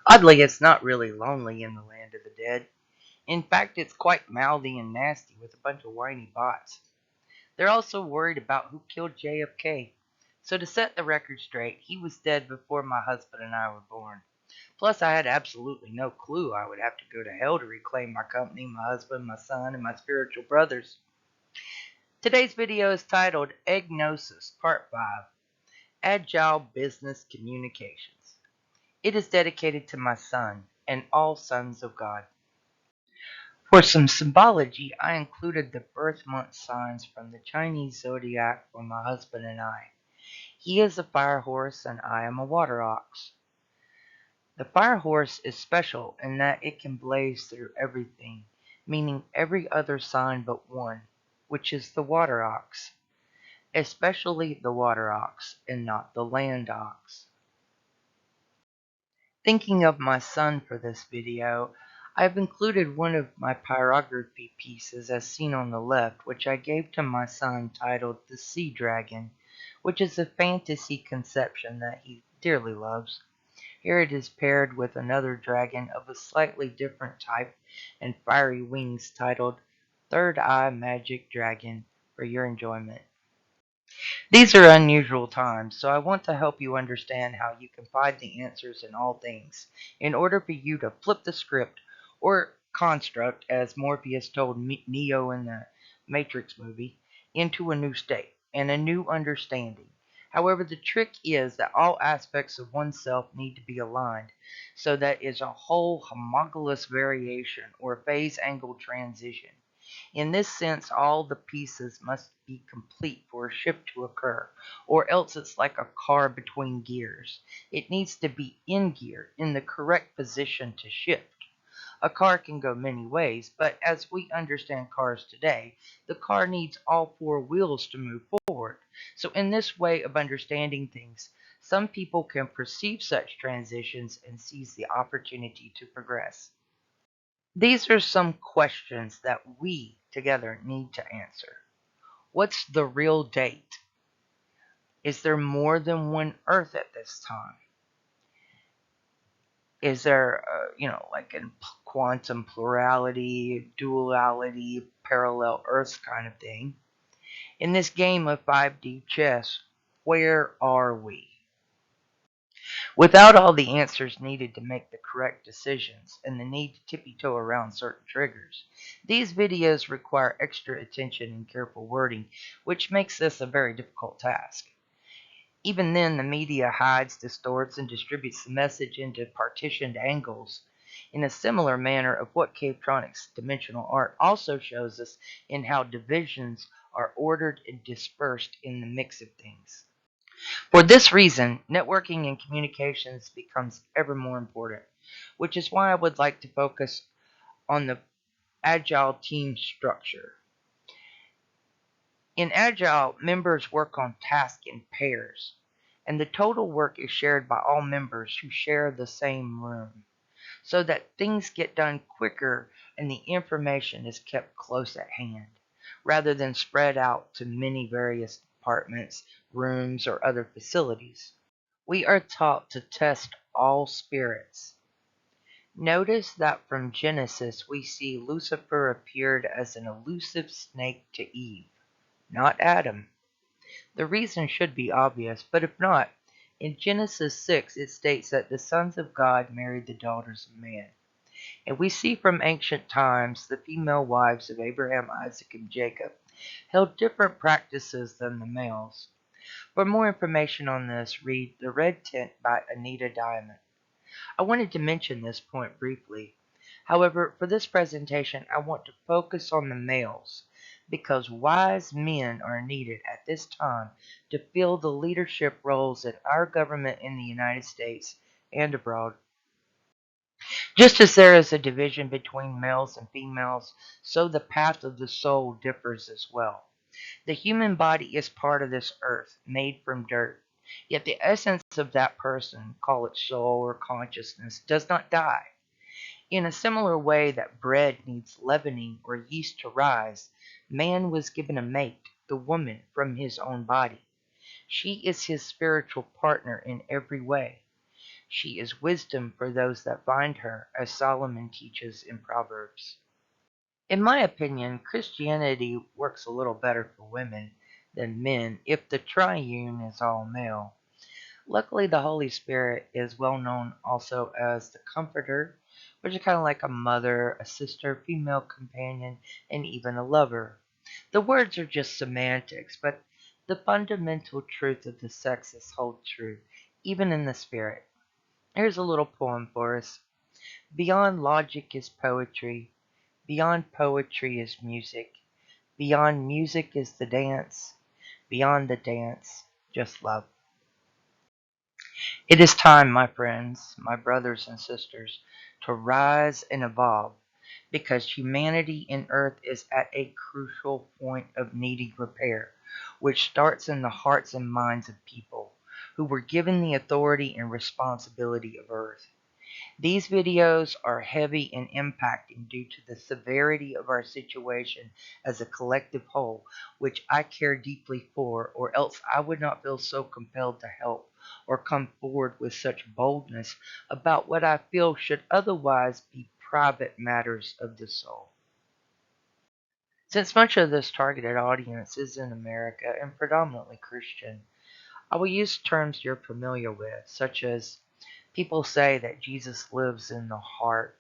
Oddly, it's not really lonely in the land of the dead. In fact, it's quite mouthy and nasty with a bunch of whiny bots. They're also worried about who killed JFK. So to set the record straight, he was dead before my husband and I were born. Plus, I had absolutely no clue I would have to go to hell to reclaim my company, my husband, my son, and my spiritual brothers. Today's video is titled Egg-Gnosis, Part 5, Agile Business Communications. It is dedicated to my son and all sons of God. For some symbology, I included the birth month signs from the Chinese Zodiac for my husband and I. He is a fire horse and I am a water ox. The fire horse is special in that it can blaze through everything, meaning every other sign but one, which is the water ox, especially the water ox and not the land ox. Thinking of my son for this video, I've included one of my pyrography pieces as seen on the left, which I gave to my son titled The Sea Dragon, which is a fantasy conception that he dearly loves. Here it is paired with another dragon of a slightly different type and fiery wings titled Third Eye Magic Dragon for your enjoyment. These are unusual times, so I want to help you understand how you can find the answers in all things in order for you to flip the script or construct, as Morpheus told Neo in the Matrix movie, into a new state and a new understanding. However, the trick is that all aspects of oneself need to be aligned so that is a whole homologous variation or phase angle transition. In this sense, all the pieces must be complete for a shift to occur, or else it's like a car between gears. It needs to be in gear, in the correct position to shift. A car can go many ways, but as we understand cars today, the car needs all four wheels to move forward. So in this way of understanding things, some people can perceive such transitions and seize the opportunity to progress. These are some questions that we together need to answer. What's the real date? Is there more than one Earth at this time? Is there, like in quantum plurality, duality, parallel Earths kind of thing? In this game of 5D chess, where are we? Without all the answers needed to make the correct decisions and the need to tippy-toe around certain triggers, these videos require extra attention and careful wording, which makes this a very difficult task. Even then, the media hides, distorts, and distributes the message into partitioned angles in a similar manner of what Cavetronics dimensional art also shows us in how divisions are ordered and dispersed in the mix of things. For this reason, networking and communications becomes ever more important, which is why I would like to focus on the Agile team structure. In Agile, members work on tasks in pairs, and the total work is shared by all members who share the same room, so that things get done quicker and the information is kept close at hand, rather than spread out to many various departments, rooms, or other facilities. We are taught to test all spirits. Notice that from Genesis we see Lucifer appeared as an elusive snake to Eve, not Adam. The reason should be obvious, but if not, in Genesis 6 it states that the sons of God married the daughters of man. And we see from ancient times the female wives of Abraham, Isaac, and Jacob held different practices than the males. For more information on this, read The Red Tent by Anita Diamond. I wanted to mention this point briefly. However, for this presentation, I want to focus on the males, because wise men are needed at this time to fill the leadership roles in our government in the United States and abroad. Just as there is a division between males and females, so the path of the soul differs as well. The human body is part of this earth, made from dirt. Yet the essence of that person, call it soul or consciousness, does not die. In a similar way that bread needs leavening or yeast to rise, man was given a mate, the woman, from his own body. She is his spiritual partner in every way. She is wisdom for those that find her, as Solomon teaches in Proverbs. In my opinion, Christianity works a little better for women than men if the triune is all male. Luckily, the Holy Spirit is well known also as the Comforter, which is kind of like a mother, a sister, female companion, and even a lover. The words are just semantics, but the fundamental truth of the sexes hold true, even in the spirit. Here's a little poem for us. Beyond logic is poetry. Beyond poetry is music. Beyond music is the dance. Beyond the dance, just love. It is time, my friends, my brothers and sisters, to rise and evolve, because humanity in Earth is at a crucial point of needing repair, which starts in the hearts and minds of people who were given the authority and responsibility of Earth. These videos are heavy and impacting due to the severity of our situation as a collective whole, which I care deeply for, or else I would not feel so compelled to help or come forward with such boldness about what I feel should otherwise be private matters of the soul. Since much of this targeted audience is in America and predominantly Christian, I will use terms you're familiar with, such as people say that Jesus lives in the heart.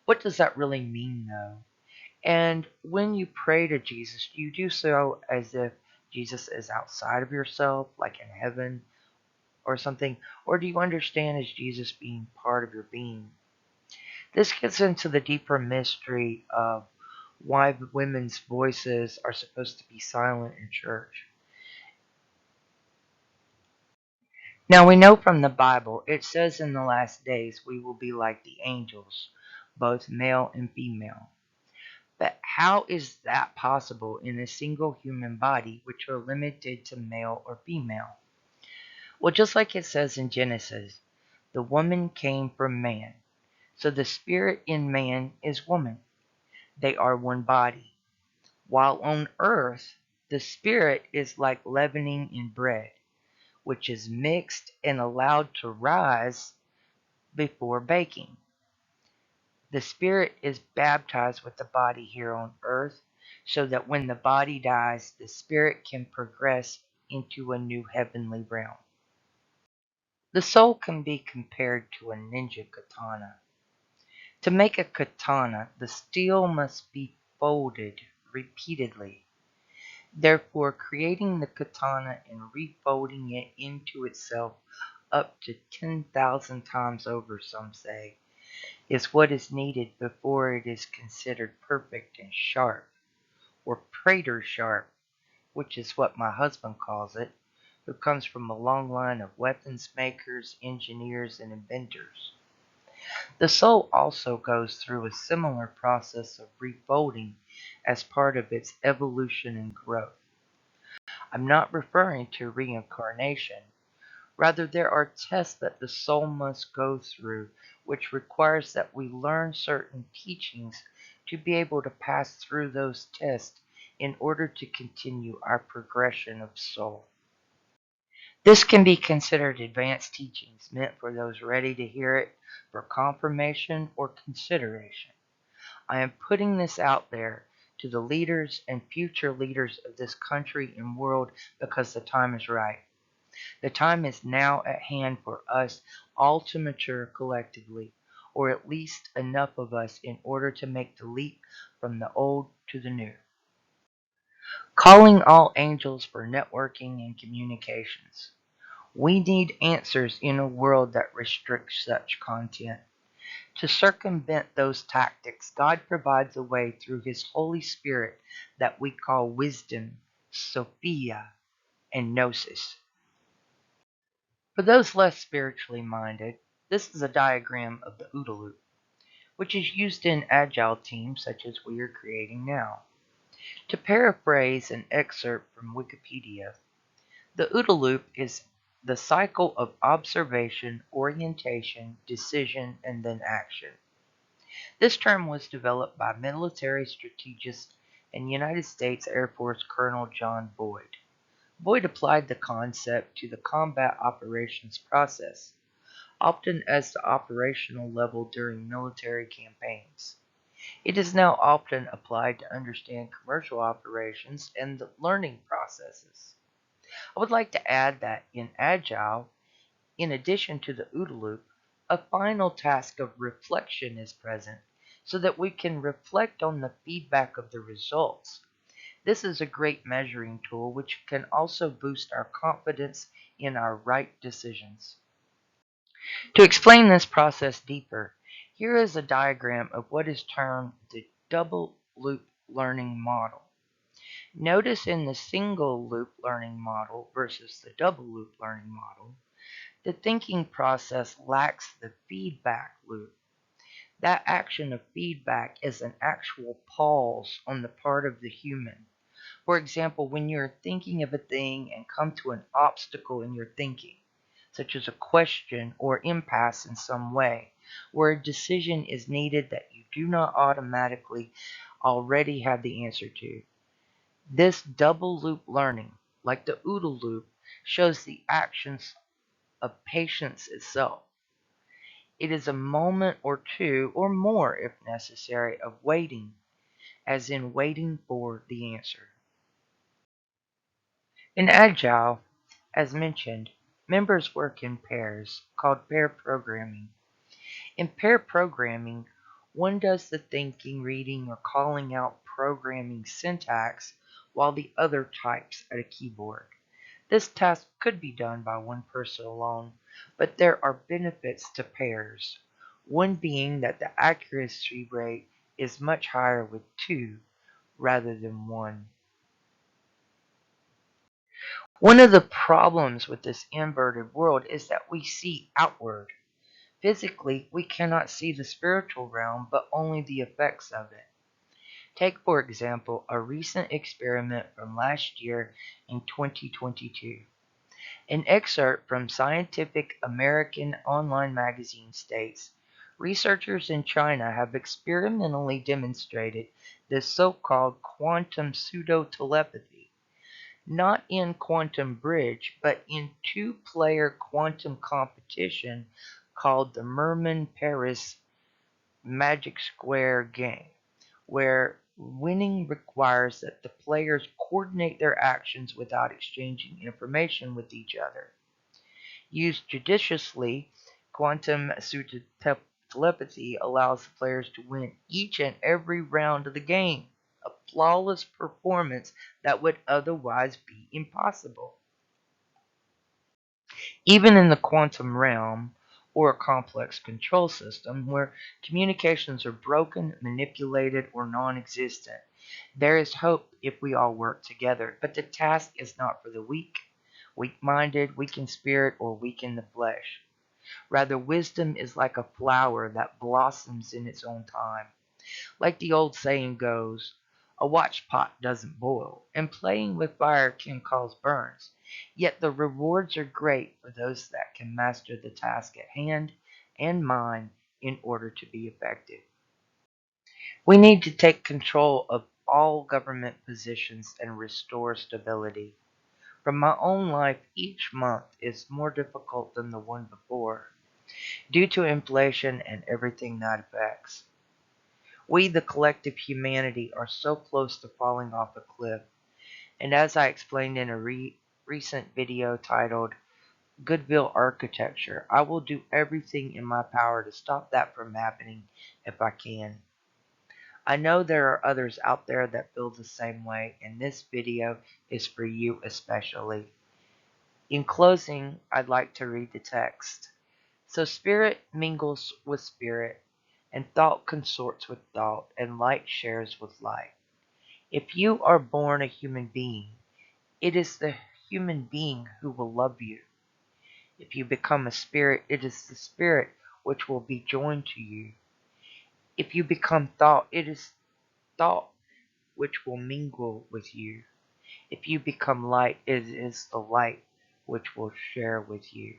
What does that really mean, though? And when you pray to Jesus, do you do so as if Jesus is outside of yourself, like in heaven or something? Or do you understand as Jesus being part of your being? This gets into the deeper mystery of why women's voices are supposed to be silent in church. Now we know from the Bible, it says in the last days we will be like the angels, both male and female. But how is that possible in a single human body which are limited to male or female? Well, just like it says in Genesis, the woman came from man. So the spirit in man is woman. They are one body. While on earth, the spirit is like leavening in bread, which is mixed and allowed to rise before baking. The spirit is baptized with the body here on earth so that when the body dies, the spirit can progress into a new heavenly realm. The soul can be compared to a ninja katana. To make a katana, the steel must be folded repeatedly, therefore creating the katana and refolding it into itself up to 10,000 times over, some say, is what is needed before it is considered perfect and sharp, or Prater sharp, which is what my husband calls it, who comes from a long line of weapons makers, engineers, and inventors. The soul also goes through a similar process of refolding as part of its evolution and growth. I'm not referring to reincarnation. Rather, there are tests that the soul must go through, which requires that we learn certain teachings to be able to pass through those tests in order to continue our progression of soul. This can be considered advanced teachings meant for those ready to hear it for confirmation or consideration. I am putting this out there to the leaders and future leaders of this country and world because the time is right. The time is now at hand for us all to mature collectively, or at least enough of us in order to make the leap from the old to the new. Calling all angels for networking and communications. We need answers in a world that restricts such content. To circumvent those tactics, God provides a way through His Holy Spirit that we call wisdom, Sophia, and Gnosis. For those less spiritually minded, this is a diagram of the OODA-loop, which is used in Agile teams such as we are creating now. To paraphrase an excerpt from Wikipedia, the OODA-loop is the cycle of observation, orientation, decision, and then action. This term was developed by military strategist and United States Air Force Colonel John Boyd. Boyd applied the concept to the combat operations process. often as the operational level during military campaigns. It is now often applied to understand commercial operations and the learning processes. I would like to add that in Agile, in addition to the OODA-loop, a final task of reflection is present so that we can reflect on the feedback of the results. This is a great measuring tool which can also boost our confidence in our right decisions. To explain this process deeper, here is a diagram of what is termed the double loop learning model. Notice in the single loop learning model versus the double loop learning model, the thinking process lacks the feedback loop. That action of feedback is an actual pause on the part of the human. For example, when you're thinking of a thing and come to an obstacle in your thinking, such as a question or impasse in some way, where a decision is needed that you do not automatically already have the answer to. This double loop learning, like the OODA loop, shows the actions of patience itself. It is a moment or two or more, if necessary, of waiting, as in waiting for the answer. In Agile, as mentioned, members work in pairs, called pair programming. In pair programming, one does the thinking, reading, or calling out programming syntax while the other types at a keyboard. This task could be done by one person alone, but there are benefits to pairs. One being that the accuracy rate is much higher with two rather than one. One of the problems with this inverted world is that we see outward. Physically, we cannot see the spiritual realm, but only the effects of it. Take, for example, a recent experiment from last year in 2022. An excerpt from Scientific American online magazine states, researchers in China have experimentally demonstrated this so-called quantum pseudo-telepathy, not in Quantum Bridge, but in two-player quantum competition called the Merman-Paris Magic Square game, where winning requires that the players coordinate their actions without exchanging information with each other. Used judiciously, quantum telepathy allows the players to win each and every round of the game, a flawless performance that would otherwise be impossible. Even in the quantum realm, or a complex control system where communications are broken, manipulated, or non-existent, there is hope if we all work together. But the task is not for the weak, weak-minded, weak in spirit, or weak in the flesh. Rather, wisdom is like a flower that blossoms in its own time. Like the old saying goes, a watch pot doesn't boil, and playing with fire can cause burns. Yet the rewards are great for those that can master the task at hand and mind in order to be effective. We need to take control of all government positions and restore stability. From my own life, each month is more difficult than the one before, due to inflation and everything that affects. We, the collective humanity, are so close to falling off a cliff, and as I explained in a recent video titled Goodwill Architecture, I will do everything in my power to stop that from happening if I can. I know there are others out there that feel the same way, and this video is for you especially. In closing, I'd like to read the text. So spirit mingles with spirit, and thought consorts with thought, and light shares with light. If you are born a human being, it is the human being who will love you. If you become a spirit, it is the spirit which will be joined to you. If you become thought, it is thought which will mingle with you. If you become light, it is the light which will share with you.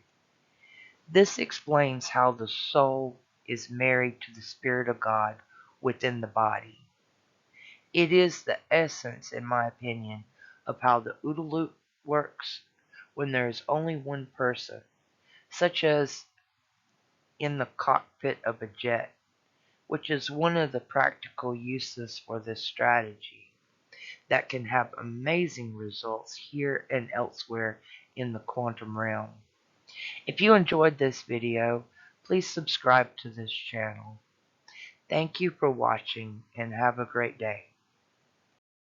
This explains how the soul is married to the Spirit of God within the body. It is the essence, in my opinion, of how the OODA-loop works when there is only one person, such as in the cockpit of a jet, which is one of the practical uses for this strategy that can have amazing results here and elsewhere in the quantum realm. If you enjoyed this video, please subscribe to this channel. Thank you for watching and have a great day.